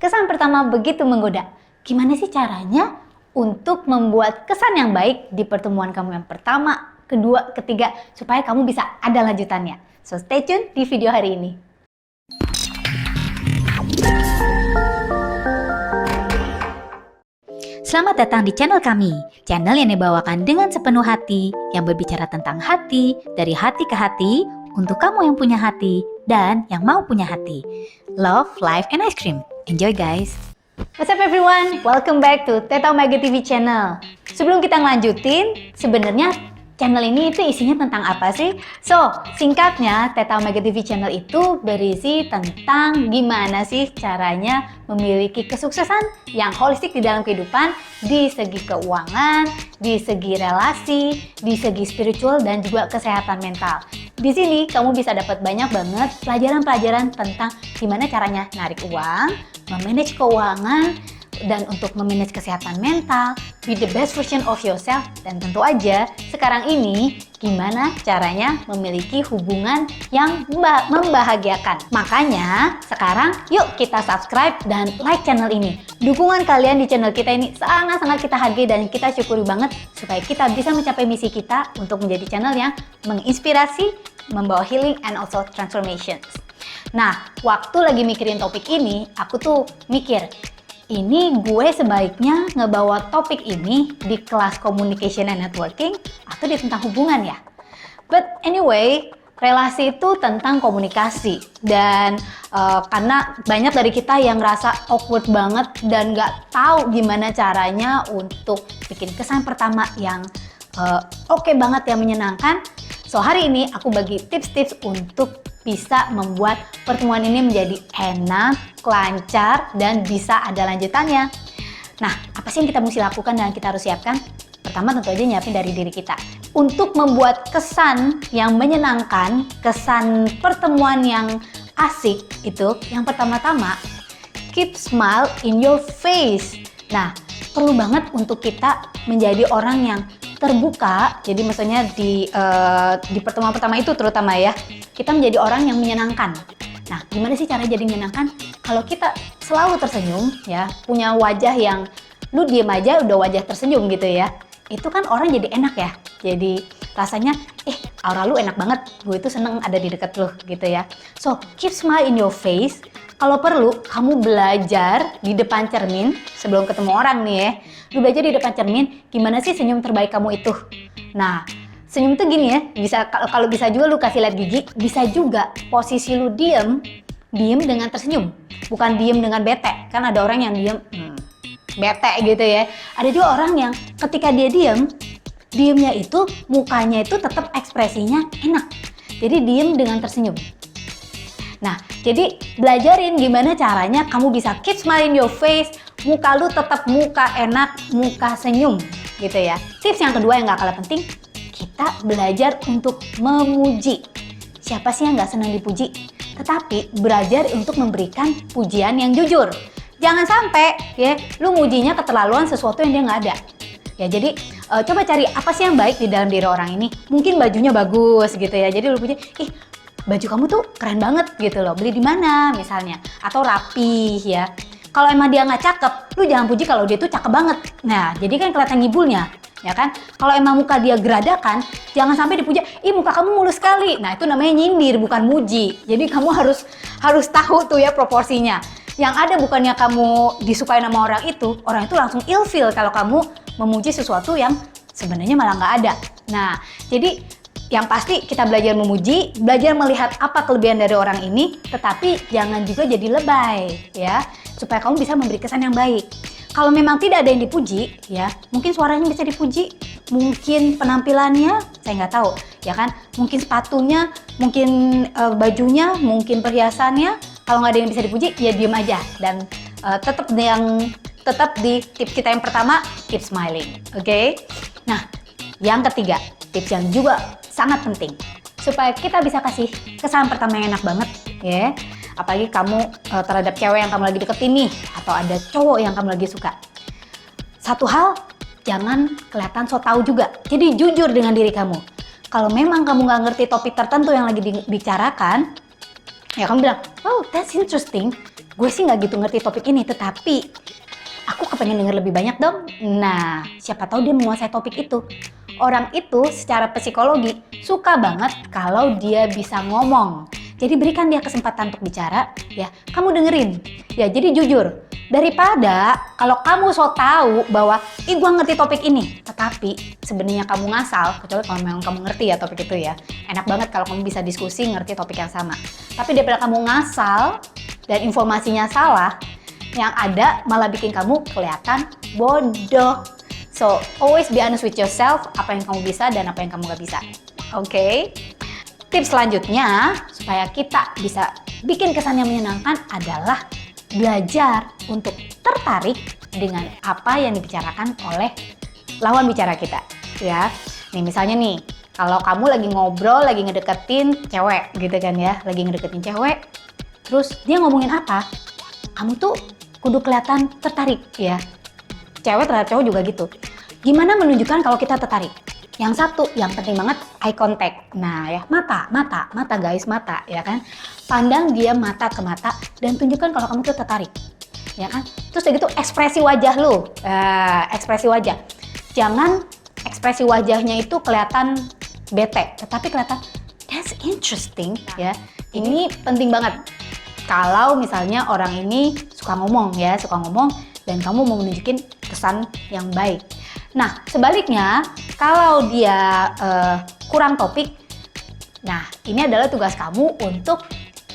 Kesan pertama begitu menggoda. Gimana sih caranya untuk membuat kesan yang baik di pertemuan kamu yang pertama, kedua, ketiga, supaya kamu bisa ada lanjutannya. So stay tune di video hari ini. Selamat datang di channel kami, channel yang dibawakan dengan sepenuh hati, yang berbicara tentang hati, dari hati ke hati, untuk kamu yang punya hati, dan yang mau punya hati. Love, life, and ice cream. Enjoy guys! What's up everyone? Welcome back to Teta Omega TV channel. Sebelum kita ngelanjutin, sebenarnya channel ini itu isinya tentang apa sih? So, singkatnya Teta Omega TV channel itu berisi tentang gimana sih caranya memiliki kesuksesan yang holistik di dalam kehidupan, di segi keuangan, di segi relasi, di segi spiritual, dan juga kesehatan mental. Di sini kamu bisa dapat banyak banget pelajaran-pelajaran tentang gimana caranya narik uang, memanage keuangan, dan untuk memanage kesehatan mental, be the best version of yourself, dan tentu aja sekarang ini gimana caranya memiliki hubungan yang membahagiakan. Makanya sekarang yuk kita subscribe dan like channel ini. Dukungan kalian di channel kita ini sangat-sangat kita hargai dan kita syukuri banget supaya kita bisa mencapai misi kita untuk menjadi channel yang menginspirasi, membawa healing and also transformations. Nah, waktu lagi mikirin topik ini, aku tuh mikir, ini gue sebaiknya ngebawa topik ini di kelas communication and networking atau di tentang hubungan ya. But anyway, relasi itu tentang komunikasi dan karena banyak dari kita yang ngerasa awkward banget dan gak tahu gimana caranya untuk bikin kesan pertama yang oke banget, yang menyenangkan. So hari ini aku bagi tips-tips untuk bisa membuat pertemuan ini menjadi enak, lancar, dan bisa ada lanjutannya. Nah, apa sih yang kita mesti lakukan dan kita harus siapkan? Pertama tentu aja nyiapin dari diri kita. Untuk membuat kesan yang menyenangkan, kesan pertemuan yang asik itu, yang pertama-tama, keep smile in your face. Nah, perlu banget untuk kita menjadi orang yang terbuka, jadi maksudnya di pertemuan pertama itu terutama ya, kita menjadi orang yang menyenangkan. Nah, gimana sih cara jadi menyenangkan? Kalau kita selalu tersenyum ya, punya wajah yang lu diem aja udah wajah tersenyum gitu ya, itu kan orang jadi enak ya. Jadi rasanya, aura lu enak banget, gue itu seneng ada di deket lu gitu ya. So, keep smile in your face. Kalau perlu, kamu belajar di depan cermin sebelum ketemu orang nih ya. Lu belajar di depan cermin, gimana sih senyum terbaik kamu itu. Nah, senyum tuh gini ya, bisa kalau bisa juga lu kasih lihat gigi, bisa juga posisi lu diem dengan tersenyum. Bukan diem dengan bete, kan ada orang yang diem, bete gitu ya. Ada juga orang yang ketika dia diemnya itu, mukanya itu tetap ekspresinya enak. Jadi diem dengan tersenyum. Nah, jadi belajarin gimana caranya kamu bisa keep smile in your face, muka lu tetap muka enak, muka senyum gitu ya. Tips yang kedua yang gak kalah penting, kita belajar untuk memuji. Siapa sih yang gak senang dipuji? Tetapi belajar untuk memberikan pujian yang jujur. Jangan sampai ya, lu mujinya keterlaluan sesuatu yang dia gak ada. Ya jadi coba cari apa sih yang baik di dalam diri orang ini. Mungkin bajunya bagus gitu ya, jadi lu puji, baju kamu tuh keren banget gitu loh, beli di mana misalnya, atau rapi ya. Kalau emang dia nggak cakep, lu jangan puji kalau dia tuh cakep banget. Nah, jadi kan kelihatan ngibulnya, ya kan? Kalau emang muka dia geradakan, jangan sampai dipuji, muka kamu mulus sekali. Nah, itu namanya nyindir, bukan muji. Jadi kamu harus tahu tuh ya proporsinya. Yang ada bukannya kamu disukai sama orang itu langsung ilfeel kalau kamu memuji sesuatu yang sebenarnya malah nggak ada. Nah, jadi yang pasti kita belajar memuji, belajar melihat apa kelebihan dari orang ini, tetapi jangan juga jadi lebay ya, supaya kamu bisa memberi kesan yang baik. Kalau memang tidak ada yang dipuji ya, mungkin suaranya bisa dipuji, mungkin penampilannya, saya nggak tahu ya kan, mungkin sepatunya, mungkin bajunya, mungkin perhiasannya. Kalau nggak ada yang bisa dipuji, ya diem aja dan tetap di tips kita yang pertama, keep smiling, oke? Nah, yang ketiga, tips yang juga sangat penting supaya kita bisa kasih kesan pertama yang enak banget ya, apalagi kamu terhadap cewek yang kamu lagi deketin nih, atau ada cowok yang kamu lagi suka. Satu hal, jangan kelihatan so tahu juga, jadi jujur dengan diri kamu. Kalau memang kamu nggak ngerti topik tertentu yang lagi dibicarakan, Ya kamu bilang, oh that's interesting. Gue sih nggak gitu ngerti topik ini, tetapi aku kepengen denger lebih banyak dong. Nah, siapa tahu dia menguasai topik itu. Orang itu secara psikologi suka banget kalau dia bisa ngomong. Jadi berikan dia kesempatan untuk bicara, ya. Kamu dengerin. Ya, jadi jujur. Daripada kalau kamu so tahu bahwa gua ngerti topik ini, tetapi sebenarnya kamu ngasal, kecuali kalau memang kamu ngerti ya topik itu ya. Enak banget kalau kamu bisa diskusi ngerti topik yang sama. Tapi daripada kamu ngasal dan informasinya salah, yang ada malah bikin kamu kelihatan bodoh. So, always be honest with yourself, apa yang kamu bisa dan apa yang kamu gak bisa. Oke? Tips selanjutnya, supaya kita bisa bikin kesan yang menyenangkan adalah belajar untuk tertarik dengan apa yang dibicarakan oleh lawan bicara kita. Ya, nih misalnya nih, kalau kamu lagi ngobrol, lagi ngedeketin cewek gitu kan ya, lagi ngedeketin cewek, terus dia ngomongin apa, kamu tuh kudu kelihatan tertarik ya. Cewek terhadap cowok juga gitu. Gimana menunjukkan kalau kita tertarik? Yang satu, yang penting banget, eye contact. Nah ya, mata guys, mata ya kan. Pandang dia mata ke mata dan tunjukkan kalau kamu tuh tertarik. Ya kan? Terus kayak gitu ekspresi wajah lu. Ekspresi wajah. Jangan ekspresi wajahnya itu kelihatan bete, tetapi kelihatan that's interesting ya. Ini penting banget. Kalau misalnya orang ini suka ngomong dan kamu mau menunjukin kesan yang baik. Nah, sebaliknya kalau dia kurang topik, nah ini adalah tugas kamu untuk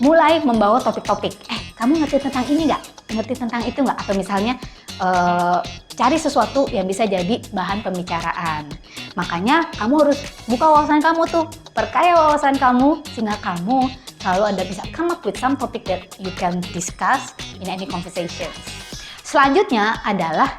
mulai membawa topik-topik. Kamu ngerti tentang ini nggak? Ngerti tentang itu nggak? Atau misalnya cari sesuatu yang bisa jadi bahan pembicaraan. Makanya kamu harus buka wawasan kamu tuh, perkaya wawasan kamu sehingga kamu selalu ada bisa come up with some topic that you can discuss in any conversation. Selanjutnya adalah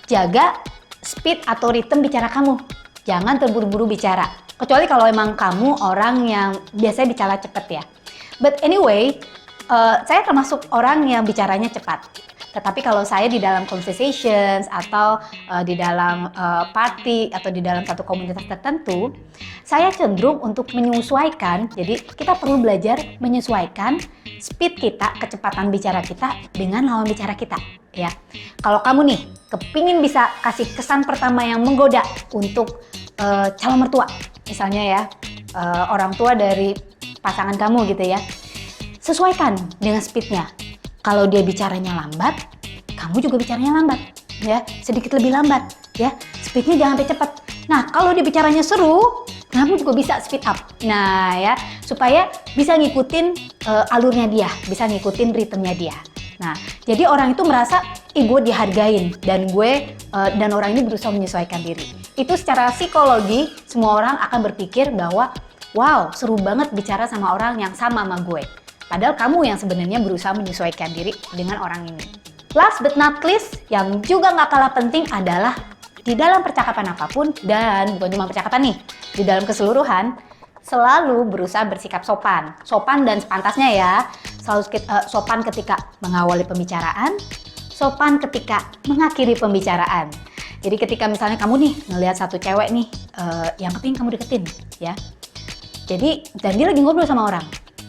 jaga speed atau ritme bicara kamu. Jangan terburu-buru bicara. Kecuali kalau emang kamu orang yang biasanya bicara cepat ya. But anyway, saya termasuk orang yang bicaranya cepat. Tetapi kalau saya di dalam conversations atau di dalam party atau di dalam satu komunitas tertentu, saya cenderung untuk menyesuaikan. Jadi kita perlu belajar menyesuaikan speed kita, kecepatan bicara kita dengan lawan bicara kita. Ya, kalau kamu nih kepingin bisa kasih kesan pertama yang menggoda untuk calon mertua, misalnya ya orang tua dari pasangan kamu gitu ya, sesuaikan dengan speednya. Kalau dia bicaranya lambat, kamu juga bicaranya lambat, ya sedikit lebih lambat, ya speednya jangan sampai cepat. Nah kalau dia bicaranya seru, kamu juga bisa speed up. Nah ya supaya bisa ngikutin alurnya dia, bisa ngikutin ritmenya dia. Nah, jadi orang itu merasa, gue dihargain dan dan orang ini berusaha menyesuaikan diri. Itu secara psikologi, semua orang akan berpikir bahwa, wow, seru banget bicara sama orang yang sama sama gue. Padahal kamu yang sebenarnya berusaha menyesuaikan diri dengan orang ini. Last but not least, yang juga nggak kalah penting adalah di dalam percakapan apapun, dan bukan cuma percakapan nih, di dalam keseluruhan, selalu berusaha bersikap sopan. Sopan dan sepantasnya ya. Selalu sopan ketika mengawali pembicaraan, sopan ketika mengakhiri pembicaraan. Jadi ketika misalnya kamu nih ngelihat satu cewek nih yang kepingin kamu deketin, ya. Jadi dan dia lagi ngobrol sama orang,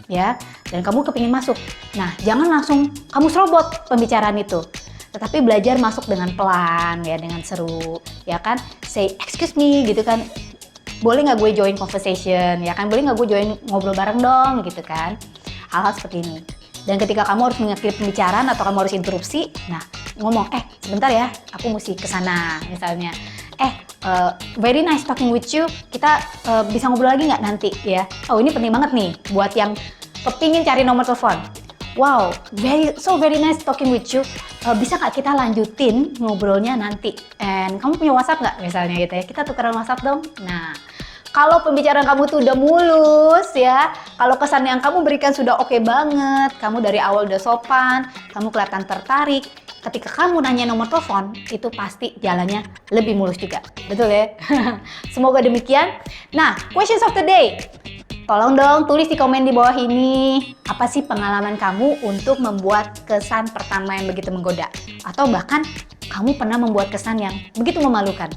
ya. Dan kamu kepingin masuk. Nah, jangan langsung kamu serobot pembicaraan itu. Tetapi belajar masuk dengan pelan, ya, dengan seru, ya kan? Say excuse me gitu kan. Boleh nggak gue join conversation, ya kan? Boleh nggak gue join ngobrol bareng dong, gitu kan? Hal-hal seperti ini. Dan ketika kamu harus mengakhiri pembicaraan atau kamu harus interupsi, nah ngomong, sebentar ya, aku mesti kesana misalnya. Very nice talking with you, kita bisa ngobrol lagi nggak nanti ya? Oh ini penting banget nih buat yang kepingin cari nomor telepon. Wow, very nice talking with you. Bisa nggak kita lanjutin ngobrolnya nanti? And kamu punya WhatsApp nggak misalnya gitu ya? Kita tukeran WhatsApp dong. Nah, kalau pembicaraan kamu tuh udah mulus ya, kalau kesan yang kamu berikan sudah oke banget, kamu dari awal udah sopan, kamu kelihatan tertarik, ketika kamu nanya nomor telepon, itu pasti jalannya lebih mulus juga. Betul ya? Semoga demikian. Nah, questions of the day. Tolong dong tulis di komen di bawah ini, apa sih pengalaman kamu untuk membuat kesan pertama yang begitu menggoda? Atau bahkan kamu pernah membuat kesan yang begitu memalukan?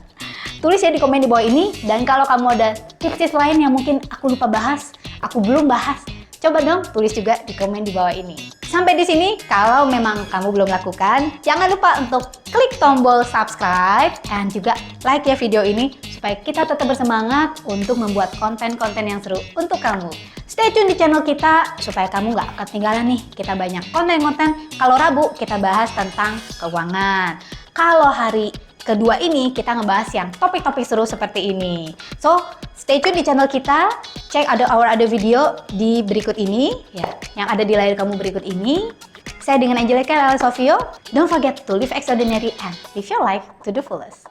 Tulis ya di komen di bawah ini, dan kalau kamu ada tips-tips lain yang mungkin aku lupa bahas, aku belum bahas, Coba dong tulis juga di komen di bawah ini. Sampai di sini, kalau memang kamu belum lakukan, jangan lupa untuk klik tombol subscribe dan juga like ya video ini supaya kita tetap bersemangat untuk membuat konten-konten yang seru untuk kamu. Stay tune di channel kita supaya kamu nggak ketinggalan nih. Kita banyak konten-konten. Kalau Rabu kita bahas tentang keuangan. Kalau hari kedua ini kita ngebahas yang topik-topik seru seperti ini. So, stay tune di channel kita. Cek ada video di berikut ini ya, yang ada di layar kamu berikut ini. Saya dengan Angelica Lala Sofio. Don't forget to live extraordinary and live your life to the fullest.